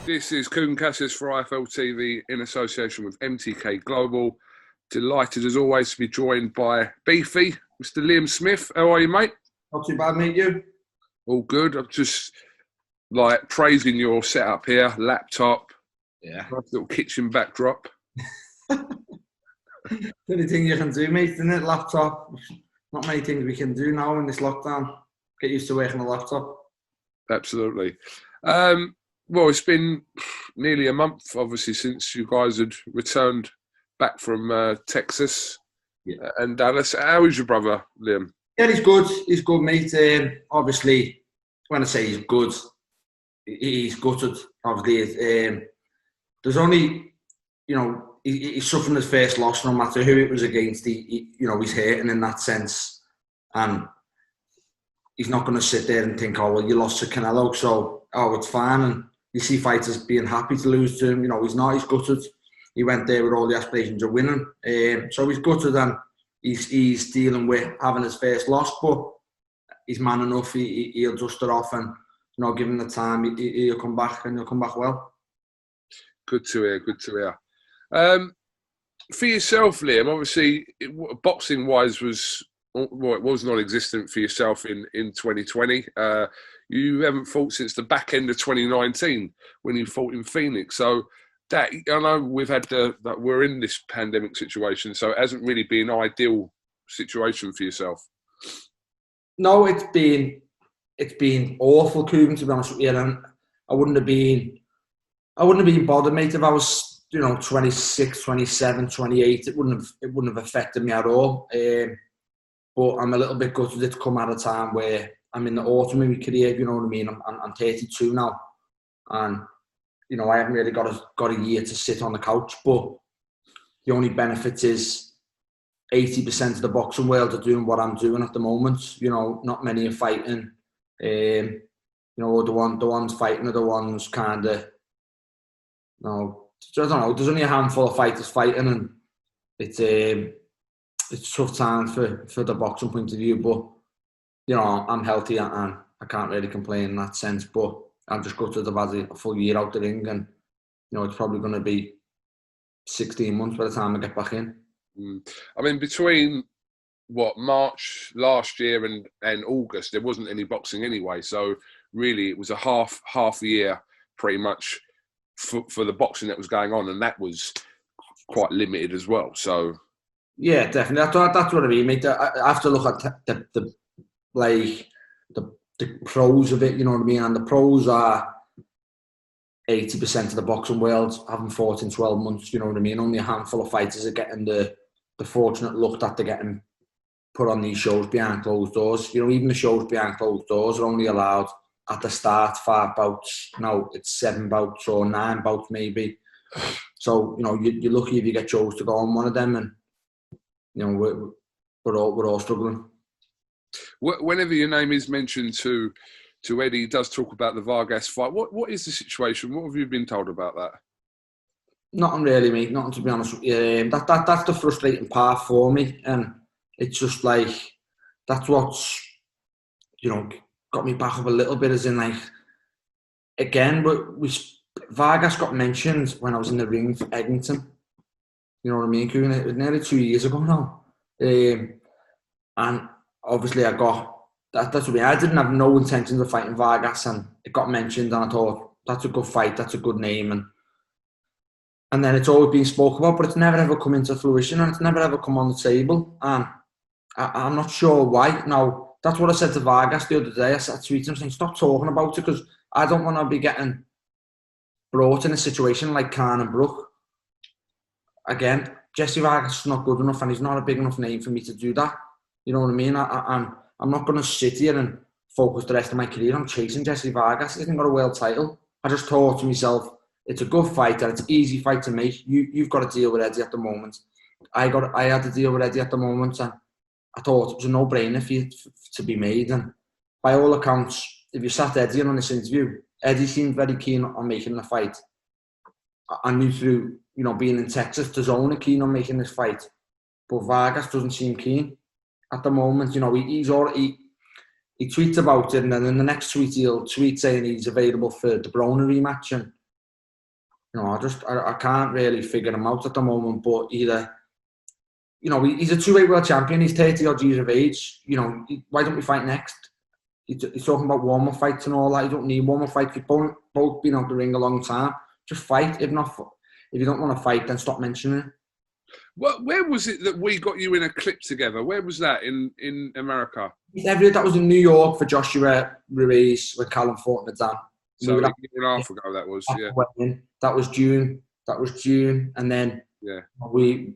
This is KUGAN CASSIUS for IFL TV in association with MTK Global. Delighted as always to be joined by Beefy, Mr. Liam Smith. How are you, mate? Not too bad, mate. You? All good. I'm just praising your setup here. Laptop. Yeah. Nice little kitchen backdrop. The only thing you can do, mate, isn't it? Laptop. Not many things we can do now in this lockdown. Get used to working a laptop. Absolutely. Well, it's been nearly a month, obviously, since you guys had returned back from Texas and Dallas. How is your brother, Liam? Yeah, he's good. He's good, mate. Obviously, when I say he's good, he's gutted. Obviously, there's only, he's suffering his first loss, no matter who it was against. He's hurting in that sense, and he's not going to sit there and think, oh, well, you lost to Canelo, so it's fine. And you see fighters being happy to lose to him. He's not. He's gutted. He went there with all the aspirations of winning. So he's gutted, and he's dealing with having his first loss, but he's man enough. He'll dust it off, and give him the time. He'll come back, and he'll come back well. Good to hear. Good to hear. For yourself, Liam, obviously, boxing-wise it was non-existent for yourself in 2020. You haven't fought since the back end of 2019 when you fought in Phoenix. So that, I know we've had that we're in this pandemic situation, so it hasn't really been an ideal situation for yourself. No, it's been awful, KUGAN, to be honest with you. And I wouldn't have been bothered, mate, if I was 26, 27, 28. It wouldn't have affected me at all. But I'm a little bit gutted it's come at a time where I'm in the autumn of my career, you know what I mean? I'm 32 now, and I haven't really got a year to sit on the couch. But the only benefit is 80% of the boxing world are doing what I'm doing at the moment. Not many are fighting. The ones fighting are the ones kind of, I don't know. There's only a handful of fighters fighting, and it's a tough time for the boxing point of view, but I'm healthy and I can't really complain in that sense. But I'm just gutted I've had a full year out the ring, and it's probably going to be 16 months by the time I get back in. I mean, between March last year and August, there wasn't any boxing anyway. So really, it was a half year pretty much for the boxing that was going on, and that was quite limited as well. So. Yeah, definitely. That's what I mean, mate. I have to look at the pros of it, you know what I mean? And the pros are 80% of the boxing world haven't fought in 12 months, you know what I mean? Only a handful of fighters are getting the fortunate look that they're getting put on these shows behind closed doors. Even the shows behind closed doors are only allowed at the start 5 bouts. Now it's 7 bouts or 9 bouts maybe. So, you're lucky if you get chose to go on one of them, and we're all struggling. Whenever your name is mentioned to Eddie, he does talk about the Vargas fight. What is the situation? What have you been told about that? Nothing really, mate. Nothing, to be honest with you. That's the frustrating part for me, and it's just that's what's got me back up a little bit. As in, again, Vargas got mentioned when I was in the ring for Eggington. You know what I mean, KUGAN? It was nearly 2 years ago now. And obviously I got, that's what I mean. I didn't have no intentions of fighting Vargas, and it got mentioned, and I thought, that's a good fight, that's a good name. And then it's always been spoken about, but it's never ever come into fruition, and it's never ever come on the table. And I'm not sure why. Now, that's what I said to Vargas the other day. I tweeted him saying, stop talking about it, because I don't want to be getting brought in a situation like Khan and Brook. Again, Jessie Vargas is not good enough, and he's not a big enough name for me to do that. You know what I mean? I'm not going to sit here and focus the rest of my career on chasing Jessie Vargas. He hasn't got a world title. I just thought to myself, it's a good fight, and it's an easy fight to make. You've got to deal with Eddie at the moment. I had to deal with Eddie at the moment, and I thought it was a no-brainer for you to be made. And by all accounts, if you sat Eddie in on this interview, Eddie seemed very keen on making the fight. I knew through being in Texas, there's only keen on making this fight, but Vargas doesn't seem keen at the moment. He's already he tweets about it, and then in the next tweet he'll tweet saying he's available for the Broner rematch, and You know, I can't really figure him out at the moment. But either, you know, he's a 2-weight world champion. He's 30 odd years of age. You know, why don't we fight next? He's talking about warm-up fights and all that. You don't need warm-up fights. You've both been out the ring a long time. Just fight. If you don't want to fight, then stop mentioning it. Well, where was it that we got you in a clip together? Where was that in America? That was in New York for Joshua Ruiz with Callum fought in the Dan. So a year and a half ago that was, yeah. That was June. And then we,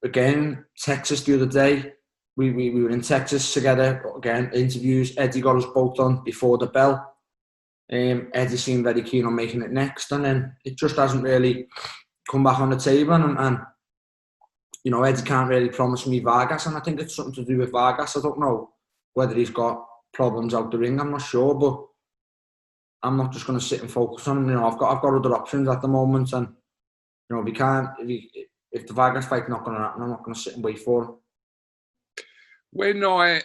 again, Texas the other day. We were in Texas together, again, interviews. Eddie got us both on before the bell. Eddie seemed very keen on making it next. And then it just hasn't really come back on the table. And you know, Eddie can't really promise me Vargas, and I think it's something to do with Vargas. I don't know whether he's got problems out the ring. I'm not sure, but I'm not just going to sit and focus on him. You know, I've got other options at the moment, and you know, if the Vargas fight's not going to happen, I'm not going to sit and wait for him. When I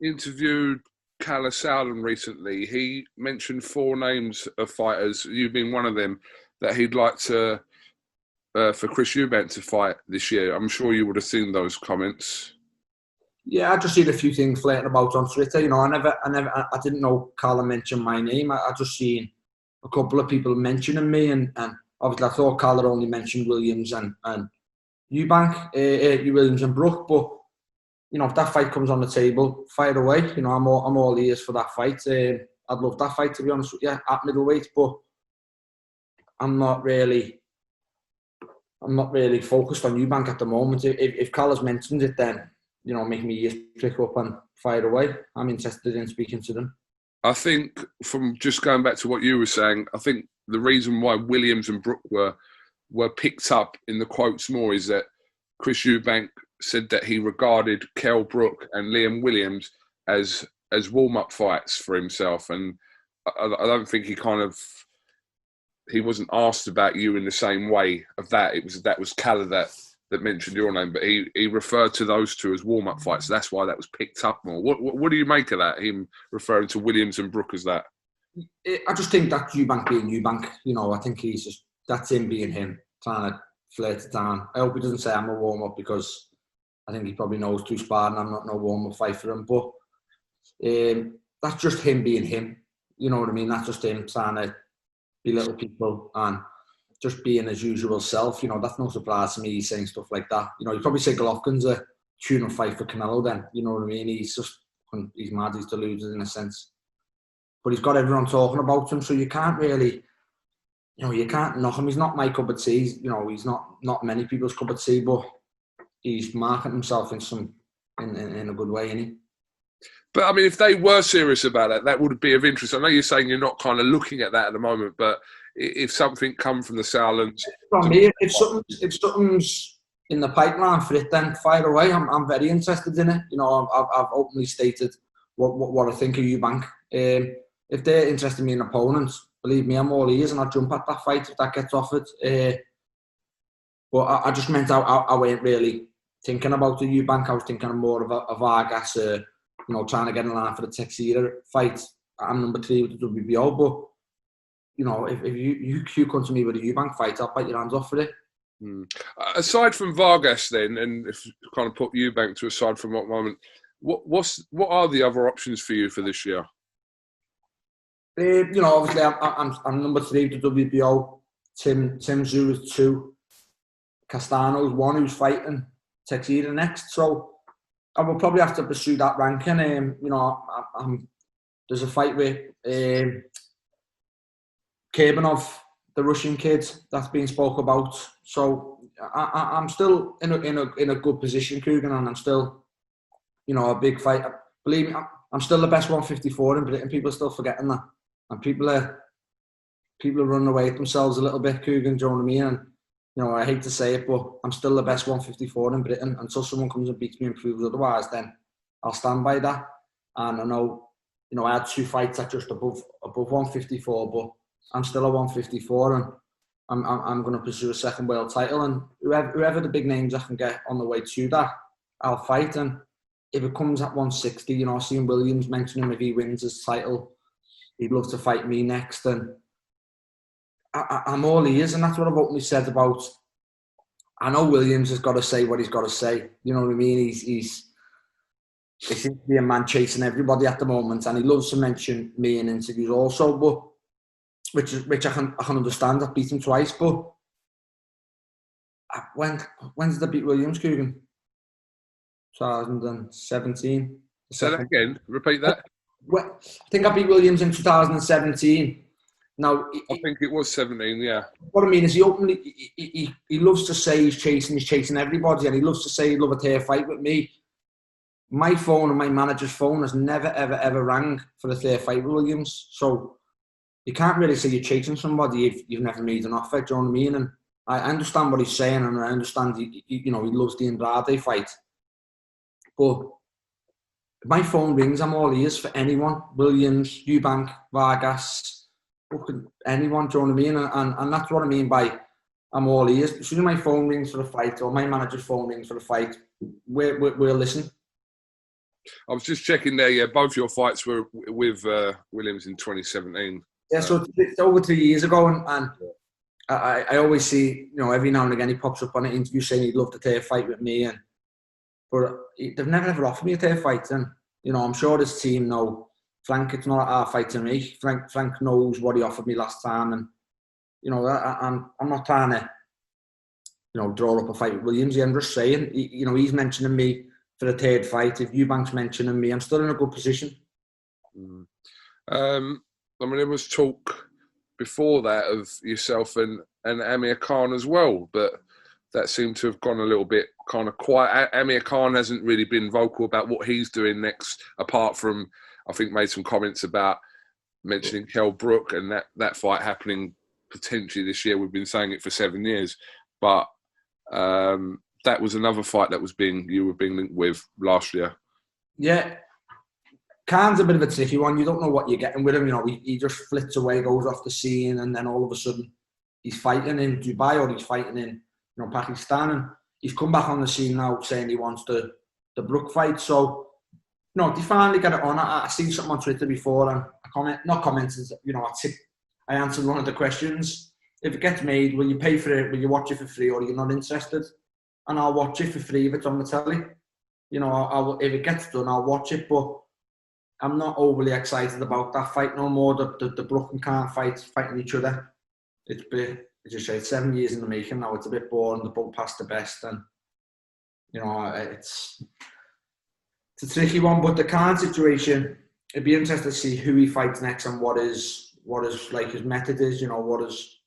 interviewed CASSIUS recently, he mentioned 4 names of fighters, you being one of them, that he'd like to. For Chris Eubank to fight this year. I'm sure you would have seen those comments. Yeah, I just seen a few things floating about on Twitter. You know, I didn't know Carla mentioned my name. I just seen a couple of people mentioning me, and obviously I thought Carla only mentioned Williams and Eubank, Williams and Brook. But you know, if that fight comes on the table, fire away. You know, I'm all ears for that fight. I'd love that fight, to be honest with you, at middleweight. But I'm not really focused on Eubank at the moment. If Carla's mentioned it, then, you know, make me ears prick up and fire away. I'm interested in speaking to them. I think, from just going back to what you were saying, I think the reason why Williams and Brook were picked up in the quotes more is that Chris Eubank said that he regarded Kell Brook and Liam Williams as warm-up fights for himself, and I don't think he wasn't asked about you in the same way of that. That was Calla that mentioned your name, but he referred to those two as warm-up fights. That's why that was picked up more. What do you make of that, him referring to Williams and Brook as that? I just think that's Eubank being Eubank. You know, I think that's him being him, trying to flirt it down. I hope he doesn't say I'm a warm-up, because I think he probably knows through sparring I'm not no warm-up fight for him. But that's just him being him. You know what I mean? That's just him trying to belittle people and just being his usual self. You know, that's no surprise to me, he's saying stuff like that. You know, you probably say Golovkin's a tune-up fight for Canelo then. You know what I mean? He's mad, he's deluded in a sense. But he's got everyone talking about him, so you can't really, you know, you can't knock him. He's not my cup of tea. You know, he's not many people's cup of tea, but he's marking himself in a good way, isn't he? But I mean, if they were serious about that would be of interest. I know you're saying you're not kind of looking at that at the moment, but if something come from the Sauerlands, from me, if something's in the pipeline for it, then fire away. I'm very interested in it. You know, I've openly stated what I think of Eubank. If they're interested in me an opponent, believe me, I'm all ears, and I'll jump at that fight if that gets offered. But I just meant I weren't really thinking about the Eubank. I was thinking more of a Vargas. You know, trying to get in line for the Teixeira fight. I'm number 3 with the WBO, but you know, if you come to me with a Eubank fight, I'll bite your hands off for it. Aside from Vargas, then, and if you kind of put Eubank to aside from what moment, what are the other options for you for this year? You know, obviously, I'm number 3 with the WBO. Tim Tszyu is 2. Castano's 1, who's fighting Teixeira next. So I will probably have to pursue that ranking. You know, there's a fight with Kurbanov, the Russian kid, that's been spoke about. So I'm still in a good position, KUGAN, and I'm still, you know, a big fighter. Believe me, I'm still the best 154 in Britain. People are still forgetting that, and people are running away with themselves a little bit, KUGAN. Do you know what I mean? And you know, I hate to say it, but I'm still the best 154 in Britain. Until someone comes and beats me and proves otherwise, then I'll stand by that. And I know, you know, I had 2 fights at just above 154, but I'm still a 154, and I'm going to pursue a second world title. And whoever the big names I can get on the way to that, I'll fight. And if it comes at 160, you know, I've seen Williams mention him, if he wins his title, he'd love to fight me next. And I'm all ears, and that's what I've openly said about. I know Williams has got to say what he's got to say. You know what I mean? He seems to be a man chasing everybody at the moment, and he loves to mention me in interviews also. But which I can understand. I've beat him twice, but when did I beat Williams, KUGAN? 2017. Say that again. Repeat that. I think I beat Williams in 2017. Now, I think it was 17, yeah. What I mean is he loves to say he's chasing everybody, and he loves to say he'd love a tear fight with me. My phone and my manager's phone has never, ever rang for a third fight with Williams. So you can't really say you're chasing somebody if you've never made an offer, do you know what I mean? And I understand what he's saying, and I understand, he loves the Andrade fight. But my phone rings, I'm all ears for anyone. Williams, Eubank, Vargas, anyone, do you know what I mean? And that's what I mean by I'm all ears. As soon as my phone rings for a fight, or my manager's phone rings for a fight, we'll listen. I was just checking there, yeah, both your fights were with Williams in 2017. Yeah, so it's over 2 years ago, and I always see, every now and again he pops up on an interview saying he'd love to take a fight with me, but they've never ever offered me a take fight, and I'm sure his team know, Frank, it's not our fight to me. Frank knows what he offered me last time, and I'm not trying to draw up a fight with Williams. I'm just saying, he's mentioning me for a third fight. If Eubank's mentioning me, I'm still in a good position. There was talk before that of yourself and Amir Khan as well, but that seemed to have gone a little bit kind of quiet. Amir Khan hasn't really been vocal about what he's doing next, apart from, I think, made some comments about mentioning Kell Brook and that fight happening potentially this year. We've been saying it for 7 years, but that was another fight that you were being linked with last year. Yeah. Khan's a bit of a tricky one. You don't know what you're getting with him. He just flits away, goes off the scene, and then all of a sudden he's fighting in Dubai or he's fighting in Pakistan, and he's come back on the scene now saying he wants the Brook fight. So they finally get it on. I seen something on Twitter before, and I answered one of the questions. If it gets made, will you pay for it? Will you watch it for free, or are you not interested? And I'll watch it for free if it's on the telly. If it gets done, I'll watch it, but I'm not overly excited about that fight no more. The Brook and Khan fighting each other. It's been, as you say, 7 years in the making now. It's a bit boring. They're both past the best, and it's a tricky one. But the Khan situation, it'd be interesting to see who he fights next and what his method is. What his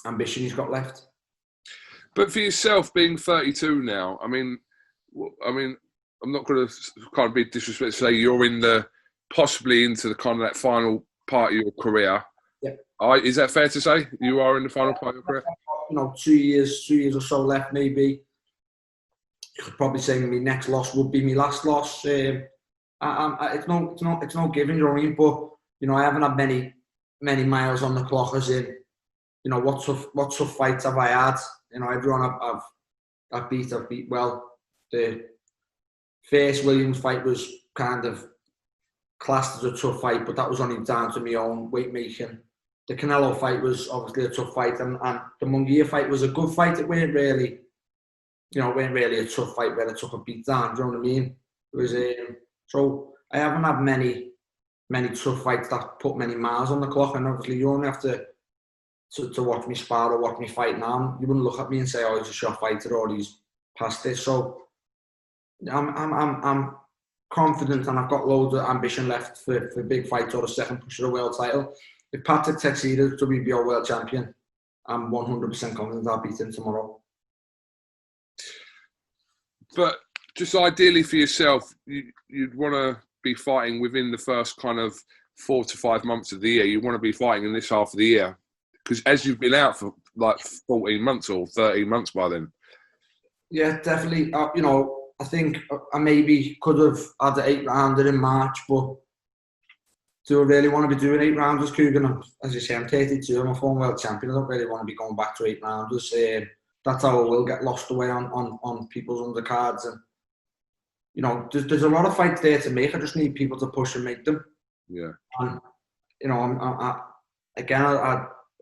ambition he's got left. But for yourself, being 32 now, I mean, I'm not going to kind of be disrespectful to say you're possibly into the kind of that final part of your career. Yeah. Is that fair to say? You are in the final part of your career? 2 years or so left, maybe. You could probably say my next loss would be my last loss. It's no giving, you know what I mean? But I haven't had many miles on the clock, as in, what tough fights have I had? Everyone I've beat well. The first Williams fight was kind of classed as a tough fight, but that was only down to my own weight making. The Canelo fight was obviously a tough fight, and the Munguia fight was a good fight. It weren't really, a tough fight where I took a beat down. Do you know what I mean? It was so I haven't had many tough fights that put many miles on the clock, and obviously you only have to watch me spar or watch me fight now. You wouldn't look at me and say, "Oh, he's a shot fighter," or "He's past this." So I'm confident, and I've got loads of ambition left for big fights or a second push of the world title. If Patrick Teixeira is WBO world champion, I'm 100% confident I'll beat him tomorrow. But just ideally for yourself, you'd want to be fighting within the first kind of 4 to 5 months of the year. You want to be fighting in this half of the year, because as you've been out for like 14 months or 13 months by then. Yeah, definitely. I think I maybe could have had the 8-rounder in March, but do I really want to be doing 8 rounders, KUGAN? As you say, I'm 32, I'm a former world champion. I don't really want to be going back to 8 rounders. That's how I will get lost away on people's undercards. And, there's a lot of fights there to make. I just need people to push and make them. Yeah. And,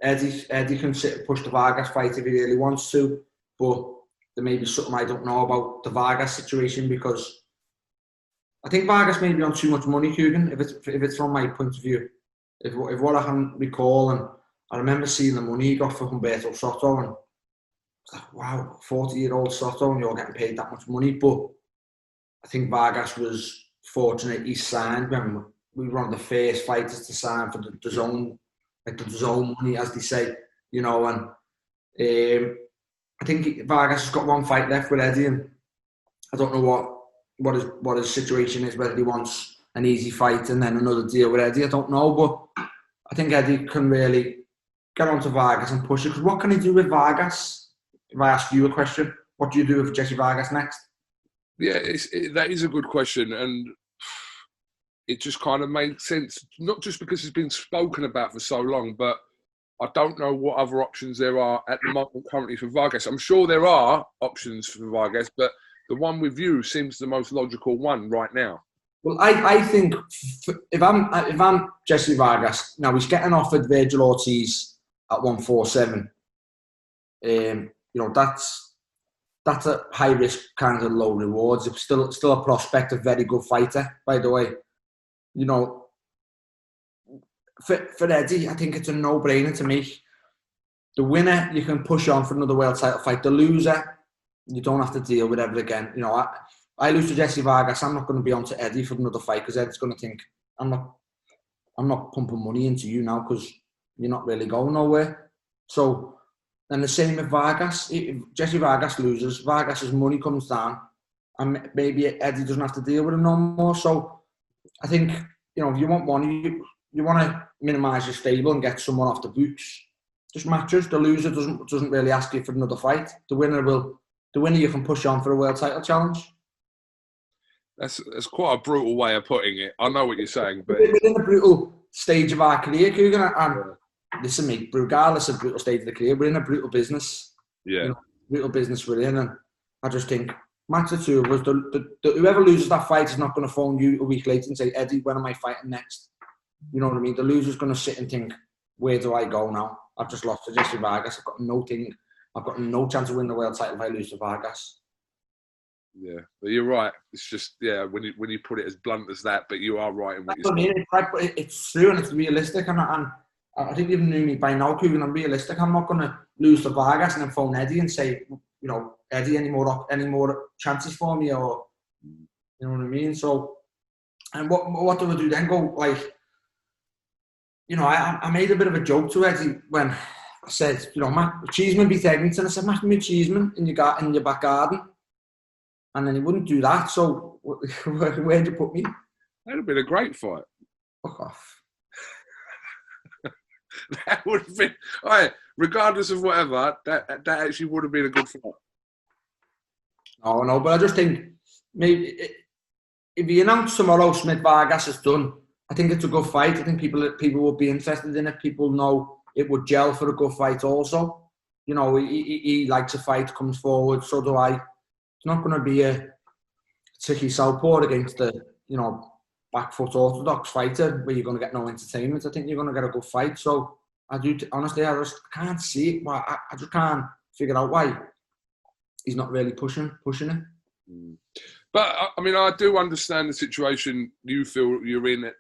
Eddie can sit and push the Vargas fight if he really wants to, but there may be something I don't know about the Vargas situation, because I think Vargas may be on too much money, KUGAN, if it's from my point of view. If what I can recall, and I remember seeing the money he got for Humberto Soto, and I was like, wow, 40-year-old Soto, and you're getting paid that much money. But I think Vargas was fortunate he signed when we were one of the first fighters to sign for the DAZN, like the DAZN money, as they say, you know. And I think Vargas has got one fight left with Eddie, and I don't know what his situation is, whether he wants an easy fight and then another deal with Eddie. I don't know, but I think Eddie can really get onto Vargas and push it. Because what can he do with Vargas? If I ask you a question, what do you do with Jessie Vargas next? Yeah, that is a good question, and it just kind of makes sense. Not just because it's been spoken about for so long, but I don't know what other options there are at the moment currently for Vargas. I'm sure there are options for Vargas, but the one with you seems the most logical one right now. Well, I think if I'm Jessie Vargas, now he's getting offered Virgil Ortiz at 147. You know, that's a high risk kind of low rewards. It's still a prospect, a very good fighter, by the way. You know, for Eddie, I think it's a no-brainer to me. The winner, you can push on for another world title fight. The loser, you don't have to deal with ever again. You know, I lose to Jessie Vargas, I'm not going to be on to Eddie for another fight, because Eddie's going to think, I'm not pumping money into you now because you're not really going nowhere. So, and the same with Vargas. If Jessie Vargas loses, Vargas's money comes down, and maybe Eddie doesn't have to deal with him no more. So, I think, you know, if you want money, you want to minimise your stable and get someone off the books. Just matches. The loser doesn't really ask you for another fight. The winner you can push on for a world title challenge. That's quite a brutal way of putting it. I know what you're saying, but we're in a brutal stage of our career, KUGAN, and listen, mate, regardless of brutal stage of the career, we're in a brutal business. Yeah, you know, brutal business we're in, and I just think match the two of us. Whoever loses that fight is not going to phone you a week later and say, Eddie, when am I fighting next? You know what I mean? The loser's going to sit and think, where do I go now? I've just lost to Jessie Vargas. I've got no chance to win the world title if I lose to Vargas. Yeah, but you're right. It's just, yeah, when you put it as blunt as that, but you are right in what you're saying. I mean, it's true and it's realistic, and I think you've knew me by now, KUGAN. I'm realistic. I'm not going to lose to Vargas and then phone Eddie and say, you know, Eddie, any more chances for me, or you know what I mean? So, and what do I do then? Go like, you know, I made a bit of a joke to Eddie when I said, you know, Matt Cheeseman beat Eglinton. I said, Matt Cheeseman in your back garden. And then he wouldn't do that. So where'd you put me? That'd have been a great fight. Fuck off. That would have been, all right, regardless of whatever, that actually would have been a good fight. No, but I just think maybe if he announced tomorrow Smith Vargas is done, I think it's a good fight. I think people would be interested in it. People know it would gel for a good fight also. You know, he likes a fight, comes forward, so do I. It's not going to be a tricky southpaw against the, you know, back foot orthodox fighter where you're going to get no entertainment. I think you're going to get a good fight. So honestly, I just can't see it. I just can't figure out why he's not really pushing it. But I mean, I do understand the situation you feel you're in at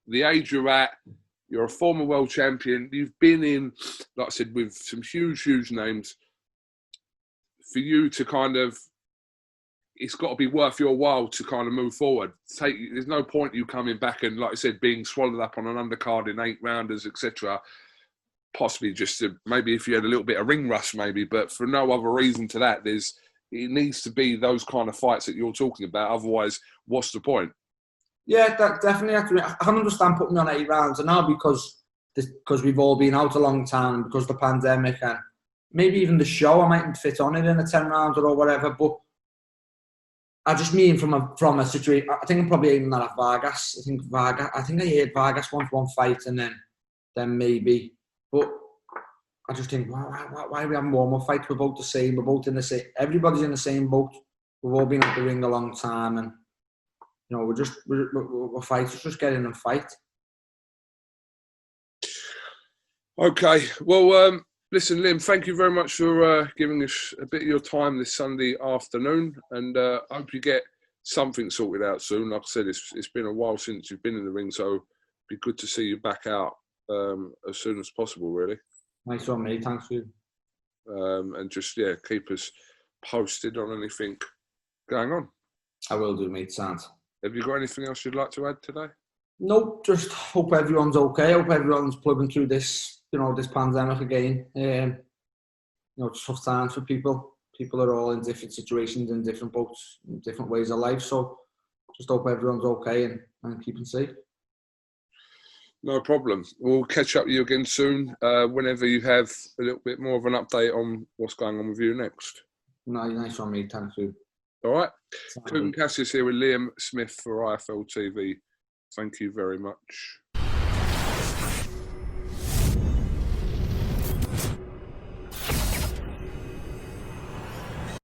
the age you're at. You're a former world champion. You've been in, like I said, with some huge names. For you to kind of, it's got to be worth your while to kind of move forward. There's no point you coming back and, like I said, being swallowed up on an undercard in 8-rounders, etc. Possibly just to, maybe if you had a little bit of ring rust, maybe, but for no other reason to that. It needs to be those kind of fights that you're talking about. Otherwise, what's the point? Yeah, that definitely. I can understand putting me on 8 rounds, and now because we've all been out a long time, because of the pandemic, and maybe even the show, I mightn't fit on it in a 10-rounder or whatever. But I just mean from a situation. I think I'm probably aiming that at Vargas. I think I heard Vargas wants one fight, and then maybe. But I just think, why are we having warm-up fights? We're both the same. We're both in the same. Everybody's in the same boat. We've all been at the ring a long time, and you know, we're fighters. Just get in and fight. Okay, well, listen, Liam, thank you very much for giving us a bit of your time this Sunday afternoon, and I hope you get something sorted out soon. Like I said, it's been a while since you've been in the ring, so it'd be good to see you back out as soon as possible, really. Nice one, mate. Thanks for you. And just, yeah, keep us posted on anything going on. I will do, mate. Sounds. Have you got anything else you'd like to add today? Nope, just hope everyone's okay. Hope everyone's plugging through this, this pandemic again. It's tough times for people. People are all in different situations, in different boats, in different ways of life. So just hope everyone's okay and keeping safe. No problem. We'll catch up with you again soon, whenever you have a little bit more of an update on what's going on with you next. Nice one, mate. Thanks, you. All right. KUGAN CASSIUS here with Liam Smith for IFL TV. Thank you very much.